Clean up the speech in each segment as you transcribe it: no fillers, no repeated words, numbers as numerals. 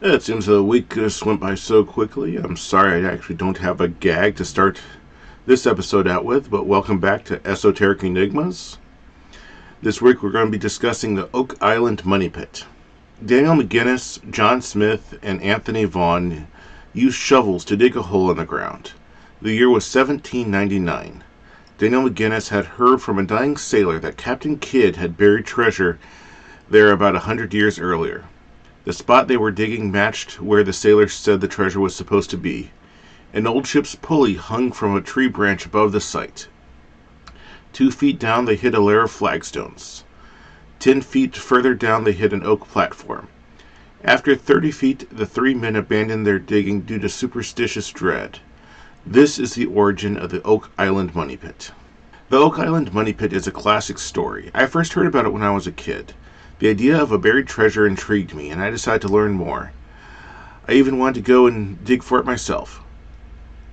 It seems the week just went by so quickly. I'm sorry I actually don't have a gag to start this episode out with, but welcome back to Esoteric Enigmas. This week we're going to be discussing the Oak Island Money Pit. Daniel McGinnis, John Smith, and Anthony Vaughn used shovels to dig a hole in the ground. The year was 1799. Daniel McGinnis had heard from a dying sailor that Captain Kidd had buried treasure there about 100 years earlier. The spot they were digging matched where the sailor said the treasure was supposed to be. An old ship's pulley hung from a tree branch above the site. 2 feet down they hit a layer of flagstones. 10 feet further down they hit an oak platform. After 30 feet, the 3 men abandoned their digging due to superstitious dread. This is the origin of the Oak Island Money Pit. The Oak Island Money Pit is a classic story. I first heard about it when I was a kid. The idea of a buried treasure intrigued me, and I decided to learn more. I even wanted to go and dig for it myself.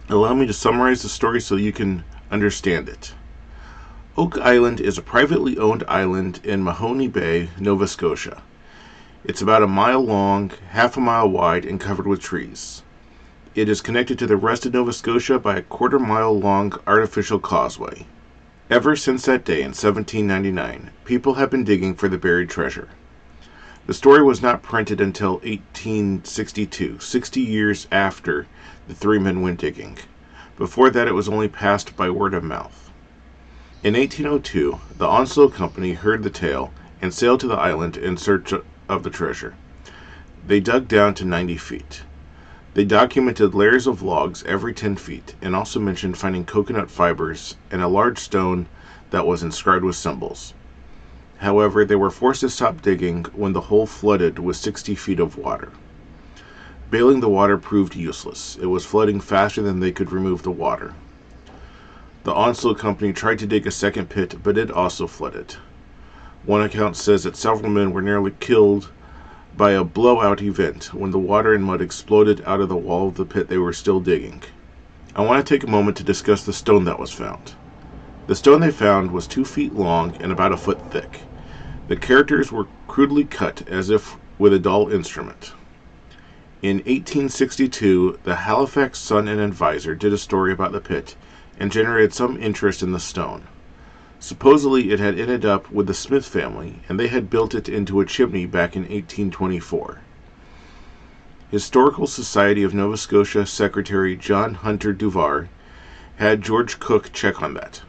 Allow me to summarize the story so you can understand it. Oak Island is a privately owned island in Mahone Bay, Nova Scotia. It's about a mile long, half a mile wide, and covered with trees. It is connected to the rest of Nova Scotia by a quarter-mile long artificial causeway. Ever since that day in 1799, people have been digging for the buried treasure. The story was not printed until 1862, 60 years after the 3 men went digging. Before that, it was only passed by word of mouth. In 1802, the Onslow Company heard the tale and sailed to the island in search of the treasure. They dug down to 90 feet. They documented layers of logs every 10 feet and also mentioned finding coconut fibers and a large stone that was inscribed with symbols. However, they were forced to stop digging when the hole flooded with 60 feet of water. Bailing the water proved useless. It was flooding faster than they could remove the water. The Onslow Company tried to dig a second pit, but it also flooded. One account says that several men were nearly killed by a blowout event when the water and mud exploded out of the wall of the pit they were still digging. I want to take a moment to discuss the stone that was found. The stone they found was 2 feet long and about a foot thick. The characters were crudely cut as if with a dull instrument. In 1862, the Halifax Sun and Advisor did a story about the pit and generated some interest in the stone. Supposedly it had ended up with the Smith family, and they had built it into a chimney back in 1824. Historical Society of Nova Scotia Secretary John Hunter Duvar had George Cook check on that.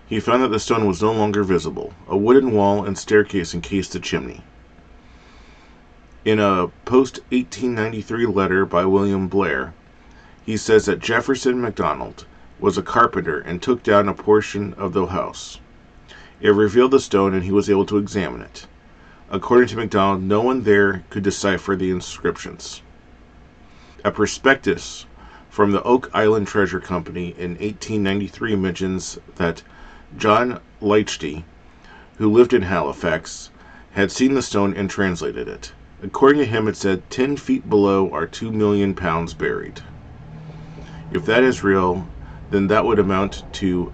He found that the stone was no longer visible. A wooden wall and staircase encased the chimney. In a post-1893 letter by William Blair, he says that Jefferson MacDonald was a carpenter and took down a portion of the house. It revealed the stone and he was able to examine it. According to MacDonald, no one there could decipher the inscriptions. A prospectus from the Oak Island Treasure Company in 1893 mentions that John Leichty, who lived in Halifax, had seen the stone and translated it. According to him, it said 10 feet below are 2 million pounds buried. If that is real, then that would amount to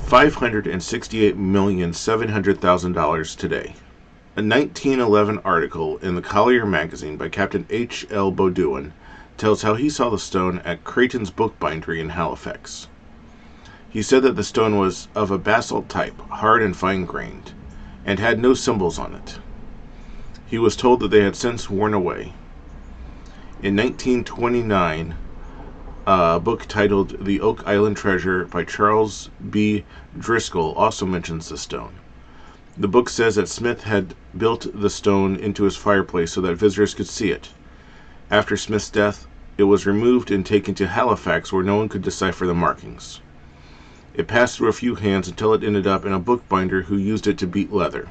$568,700,000 today. A 1911 article in the Collier magazine by Captain H. L. Bowdoin tells how he saw the stone at Creighton's bookbindery in Halifax. He said that the stone was of a basalt type, hard and fine-grained, and had no symbols on it. He was told that they had since worn away. In 1929, a book titled The Oak Island Treasure by Charles B. Driscoll also mentions the stone. The book says that Smith had built the stone into his fireplace so that visitors could see it. After Smith's death, it was removed and taken to Halifax where no one could decipher the markings. It passed through a few hands until it ended up in a bookbinder who used it to beat leather.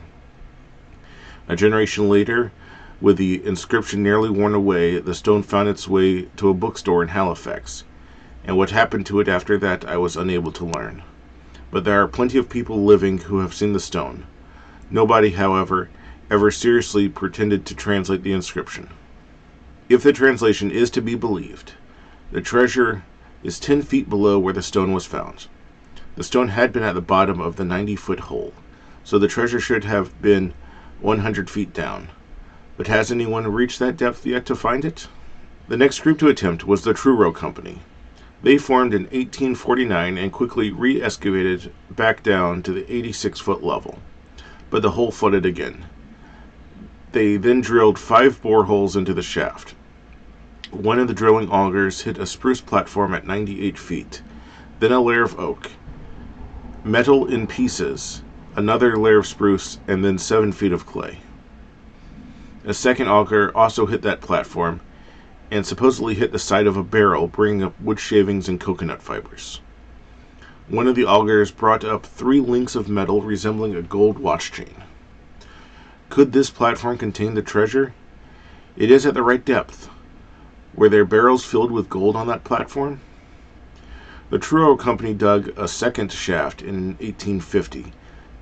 A generation later, with the inscription nearly worn away, the stone found its way to a bookstore in Halifax, and what happened to it after that I was unable to learn. But there are plenty of people living who have seen the stone. Nobody, however, ever seriously pretended to translate the inscription. If the translation is to be believed, the treasure is 10 feet below where the stone was found. The stone had been at the bottom of the 90-foot hole, so the treasure should have been 100 feet down. But has anyone reached that depth yet to find it? The next group to attempt was the Truro Company. They formed in 1849 and quickly re-excavated back down to the 86-foot level, but the hole flooded again. They then drilled 5 boreholes into the shaft. One of the drilling augers hit a spruce platform at 98 feet, then a layer of oak, metal in pieces, another layer of spruce, and then 7 feet of clay. A second auger also hit that platform, and supposedly hit the side of a barrel, bringing up wood shavings and coconut fibers. One of the augers brought up 3 links of metal resembling a gold watch chain. Could this platform contain the treasure? It is at the right depth. Were there barrels filled with gold on that platform? The Truro Company dug a second shaft in 1850,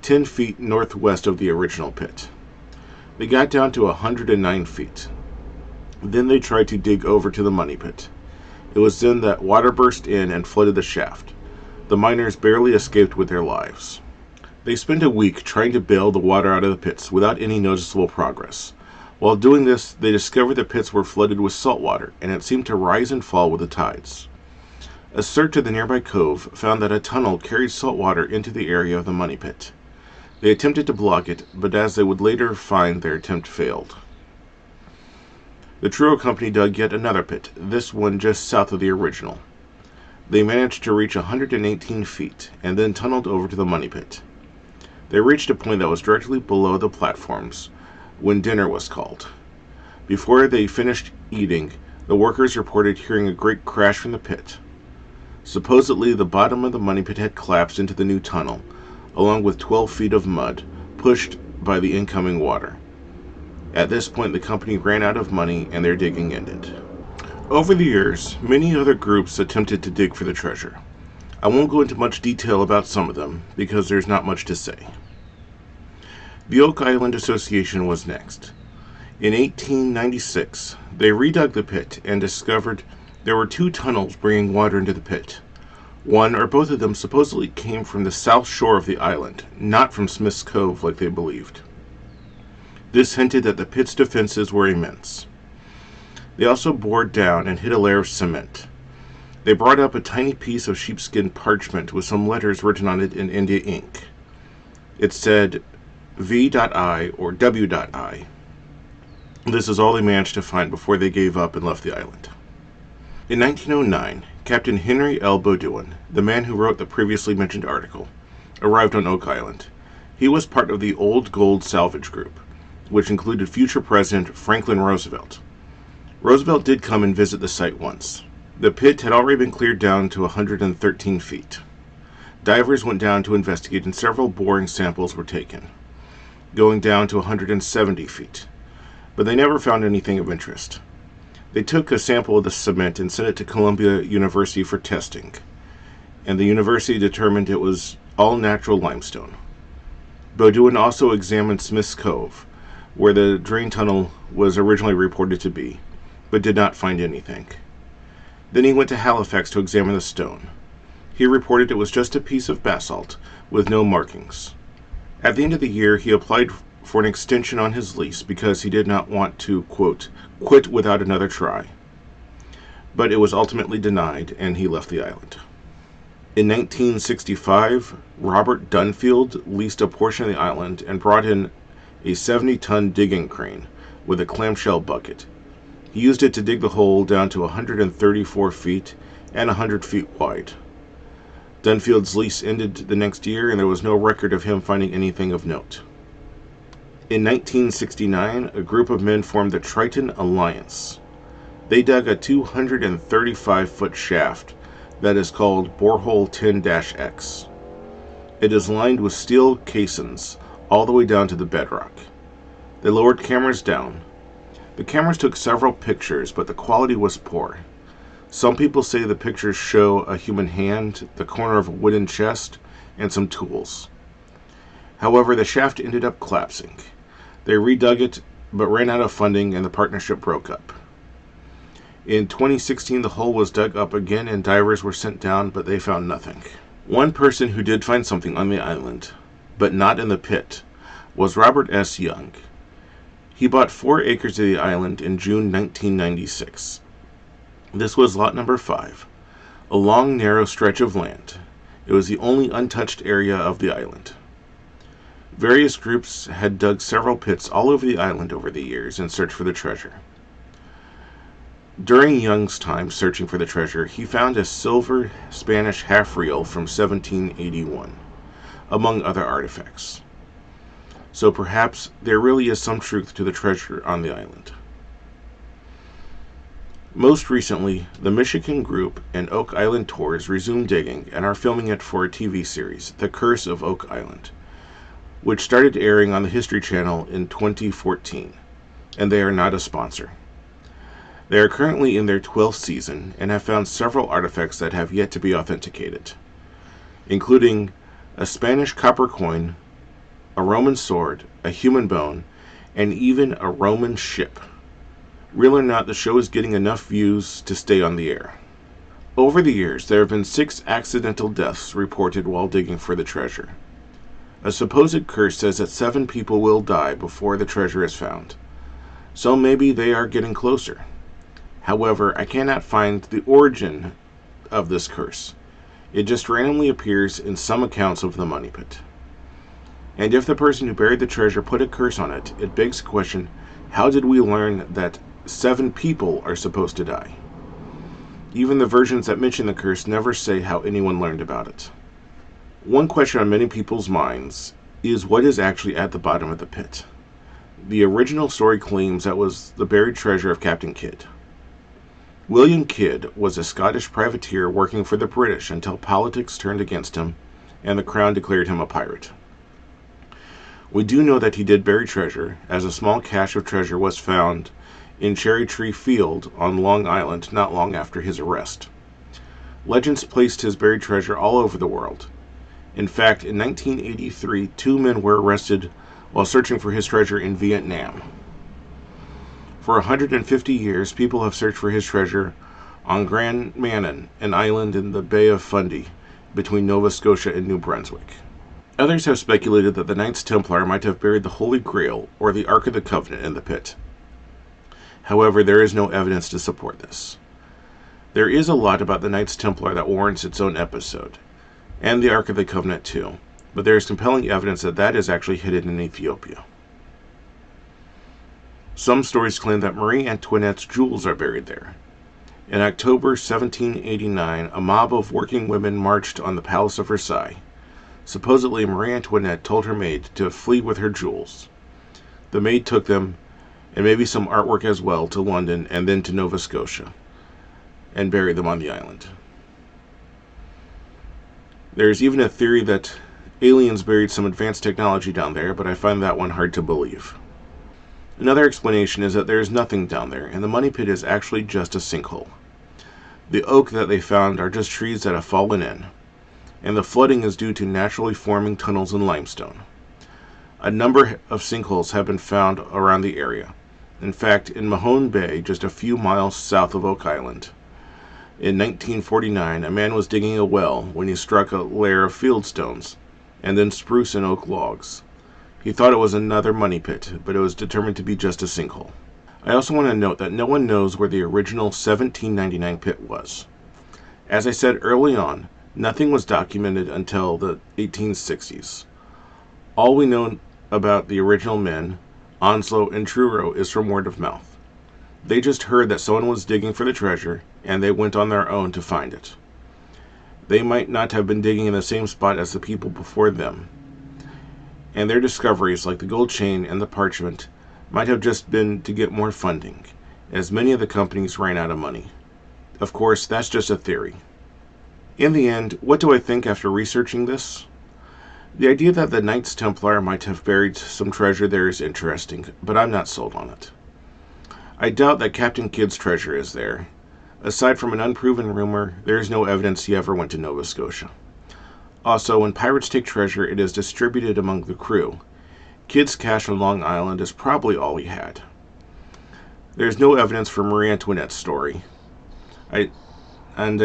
10 feet northwest of the original pit. They got down to 109 feet. Then they tried to dig over to the money pit. It was then that water burst in and flooded the shaft. The miners barely escaped with their lives. They spent a week trying to bail the water out of the pits without any noticeable progress. While doing this, they discovered the pits were flooded with salt water, and it seemed to rise and fall with the tides. A search of the nearby cove found that a tunnel carried salt water into the area of the money pit. They attempted to block it, but as they would later find, their attempt failed. The Truro Company dug yet another pit, this one just south of the original. They managed to reach 118 feet, and then tunneled over to the money pit. They reached a point that was directly below the platforms when dinner was called. Before they finished eating, the workers reported hearing a great crash from the pit. Supposedly, the bottom of the money pit had collapsed into the new tunnel, along with 12 feet of mud, pushed by the incoming water. At this point, the company ran out of money and their digging ended. Over the years, many other groups attempted to dig for the treasure. I won't go into much detail about some of them, because there's not much to say. The Oak Island Association was next. In 1896, they redug the pit and discovered there were 2 tunnels bringing water into the pit. One or both of them supposedly came from the south shore of the island, not from Smith's Cove like they believed. This hinted that the pit's defenses were immense. They also bored down and hid a layer of cement. They brought up a tiny piece of sheepskin parchment with some letters written on it in India ink. It said V.I or W.I. This is all they managed to find before they gave up and left the island. In 1909, Captain Henry L. Beaudoin, the man who wrote the previously mentioned article, arrived on Oak Island. He was part of the Old Gold Salvage Group, which included future President Franklin Roosevelt. Roosevelt did come and visit the site once. The pit had already been cleared down to 113 feet. Divers went down to investigate and several boring samples were taken, going down to 170 feet. But they never found anything of interest. They took a sample of the cement and sent it to Columbia University for testing, and the university determined it was all natural limestone. Beaudoin also examined Smith's Cove, where the drain tunnel was originally reported to be, but did not find anything. Then he went to Halifax to examine the stone. He reported it was just a piece of basalt with no markings. At the end of the year, he applied for an extension on his lease because he did not want to, quote, quit without another try. But it was ultimately denied, and he left the island. In 1965, Robert Dunfield leased a portion of the island and brought in a 70-ton digging crane with a clamshell bucket. He used it to dig the hole down to 134 feet and 100 feet wide. Dunfield's lease ended the next year, and there was no record of him finding anything of note. In 1969, a group of men formed the Triton Alliance. They dug a 235-foot shaft that is called Borehole 10-X. It is lined with steel caissons all the way down to the bedrock. They lowered cameras down. The cameras took several pictures, but the quality was poor. Some people say the pictures show a human hand, the corner of a wooden chest, and some tools. However, the shaft ended up collapsing. They redug it, but ran out of funding and the partnership broke up. In 2016, the hole was dug up again and divers were sent down, but they found nothing. One person who did find something on the island, but not in the pit, was Robert S. Young. He bought 4 acres of the island in June 1996. This was lot number 5, a long, narrow stretch of land. It was the only untouched area of the island. Various groups had dug several pits all over the island over the years in search for the treasure. During Young's time searching for the treasure, he found a silver Spanish half-reel from 1781, among other artifacts. So perhaps there really is some truth to the treasure on the island. Most recently, the Michigan Group and Oak Island Tours resumed digging and are filming it for a TV series, The Curse of Oak Island, which started airing on the History Channel in 2014, and they are not a sponsor. They are currently in their 12th season and have found several artifacts that have yet to be authenticated, including a Spanish copper coin, a Roman sword, a human bone, and even a Roman ship. Real or not, the show is getting enough views to stay on the air. Over the years, there have been 6 accidental deaths reported while digging for the treasure. A supposed curse says that 7 people will die before the treasure is found, so maybe they are getting closer. However, I cannot find the origin of this curse. It just randomly appears in some accounts of the money pit. And if the person who buried the treasure put a curse on it, it begs the question, how did we learn that 7 people are supposed to die? Even the versions that mention the curse never say how anyone learned about it. One question on many people's minds is what is actually at the bottom of the pit. The original story claims that was the buried treasure of Captain Kidd. William Kidd was a Scottish privateer working for the British until politics turned against him and the Crown declared him a pirate. We do know that he did bury treasure, as a small cache of treasure was found in Cherry Tree Field on Long Island not long after his arrest. Legends placed his buried treasure all over the world. In fact, in 1983, 2 men were arrested while searching for his treasure in Vietnam. For 150 years, people have searched for his treasure on Grand Manan, an island in the Bay of Fundy, between Nova Scotia and New Brunswick. Others have speculated that the Knights Templar might have buried the Holy Grail or the Ark of the Covenant in the pit. However, there is no evidence to support this. There is a lot about the Knights Templar that warrants its own episode, and the Ark of the Covenant too, but there is compelling evidence that that is actually hidden in Ethiopia. Some stories claim that Marie Antoinette's jewels are buried there. In October 1789, a mob of working women marched on the Palace of Versailles. Supposedly, Marie Antoinette told her maid to flee with her jewels. The maid took them, and maybe some artwork as well, to London and then to Nova Scotia, and buried them on the island. There's even a theory that aliens buried some advanced technology down there, but I find that one hard to believe. Another explanation is that there is nothing down there, and the money pit is actually just a sinkhole. The oak that they found are just trees that have fallen in, and the flooding is due to naturally forming tunnels in limestone. A number of sinkholes have been found around the area. In fact, in Mahone Bay, just a few miles south of Oak Island, in 1949, a man was digging a well when he struck a layer of fieldstones, and then spruce and oak logs. He thought it was another money pit, but it was determined to be just a sinkhole. I also want to note that no one knows where the original 1799 pit was. As I said early on, nothing was documented until the 1860s. All we know about the original men, Onslow and Truro, is from word of mouth. They just heard that someone was digging for the treasure, and they went on their own to find it. They might not have been digging in the same spot as the people before them, and their discoveries, like the gold chain and the parchment, might have just been to get more funding, as many of the companies ran out of money. Of course, that's just a theory. In the end, what do I think after researching this? The idea that the Knights Templar might have buried some treasure there is interesting, but I'm not sold on it. I doubt that Captain Kidd's treasure is there. Aside from an unproven rumor, there is no evidence he ever went to Nova Scotia. Also, when pirates take treasure, it is distributed among the crew. Kidd's cache on Long Island is probably all he had. There is no evidence for Marie Antoinette's story. I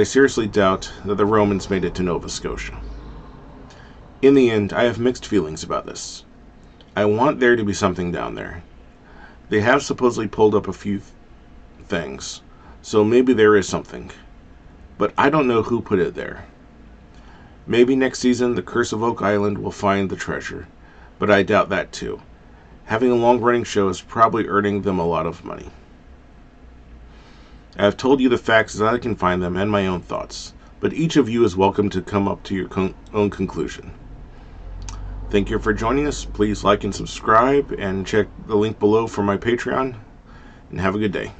seriously doubt that the Romans made it to Nova Scotia. In the end, I have mixed feelings about this. I want there to be something down there. They have supposedly pulled up a few things, so maybe there is something. But I don't know who put it there. Maybe next season the Curse of Oak Island will find the treasure, but I doubt that too. Having a long-running show is probably earning them a lot of money. I have told you the facts as I can find them and my own thoughts, but each of you is welcome to come up to your own conclusion. Thank you for joining us. Please like and subscribe, and check the link below for my Patreon, and have a good day.